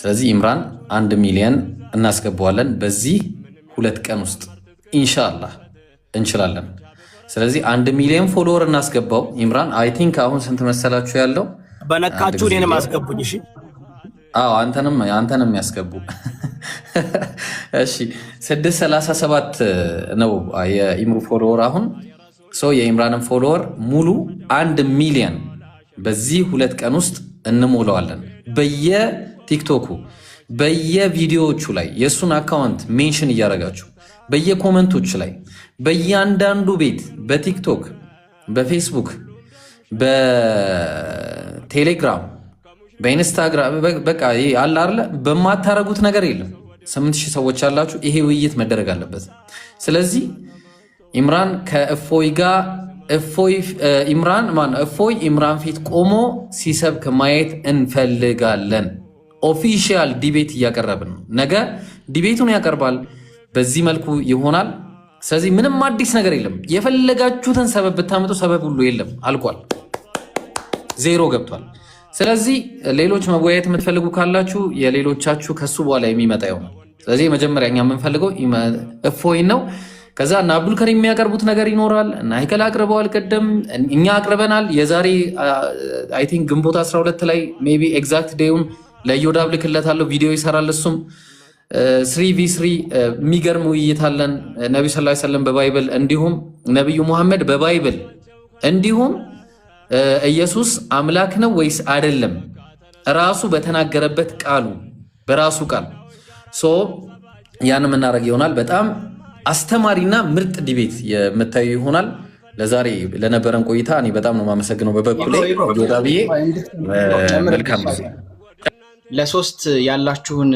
ስለዚህ ኢምራን 1 ሚሊዮን እናስገባዋለን በዚህ 2 ቀን ውስጥ ኢንሻአላህ እንችላለን። ስለዚህ 1 ሚሊዮን ፎሎወር እናስገባው ኢምራን። አይ ቲንክ አሁን ስንት መሰላችሁ ያለው? በነካችሁ እኔንም አስገቡኝ። እሺ አዎ አንተንም ያስገቡ። እሺ 637 ነው የኢምሩ ፎሎወር አሁን። የኢምራንን ፎሎወር ሙሉ 1 ሚሊዮን በዚህ 2 ቀን ውስጥ እንሞላዋለን። በየቲክቶኩ በየቪዲዮዎቹ ላይ የሱን አካውንት ሜንሽን እያደረጋችሁ በየኮመንቶች ላይ በእያንዳንዱ ቤት በቲክቶክ በፌስቡክ በቴሌግራም በኢንስታግራም በቃ አለ አይደለ በማታረጉት ነገር የለም። 8000 ሰዎች አላችሁ። ይሄ ውይይት መደረግ አለበት። ስለዚህ ኢምራን ከእፎይ ጋር እፎይ ኢምራን ፊት ቆሞ ሲሰብክ ማየት እንፈልጋለን። ኦፊሻል ዲቤት እያቀረብን ነው። ነገ ዲቤቱን ያቀርባል። በዚህ መልኩ ይሆናል። ስለዚህ ምንም አዲስ ነገር የለም። የፈለጋችሁትን ሰበብ ብታመጡ ሰበብ ሁሉ የለም፣ አልቋል፣ ዜሮ ገብቷል። ስለዚህ ሌሎች መወያየት የምትፈልጉ ካላችሁ የሌሎቻችሁ ከሱ በኋላ የሚመጣ ይሆናል። ስለዚህ መጀመሪያ እኛ የምንፈልገው እፎይን ነው። ከዛ እና አብዱልከሪም የሚያቀርቡት ነገር ይኖራል እና አይከል አቅርበዋል፣ ቀደም እኛ አቅርበናል። የዛሬ አይ ቲንክ ግንቦት 12 ላይ ሜቢ ኤግዛክት ዴዩን ለዮዳብ ልክለታለሁ፣ ቪዲዮ ይሰራል እሱም 3v3 የሚገርም ውይይት አለን። ነቢ ሰለላሁ ዐለይሂ ወሰለም በባይብል እንዲሁም ነቢዩ ሙሐመድ በባይብል እንዲሁም ኢየሱስ አምላክ ነው ወይስ አይደለም ራሱ በተናገረበት ቃሉ በራሱ ቃል ያን የምናደርግ ይሆናል። በጣም አስተማሪና ምርጥ ዲቤት የምታዩ ይሆናል። ለዛሬ ለነበረን ቆይታ እኔ በጣም ነው የማመሰግነው። በበኩሌ ዮዳብዬ መልካም ጊዜ። ለሶስት ያላችሁን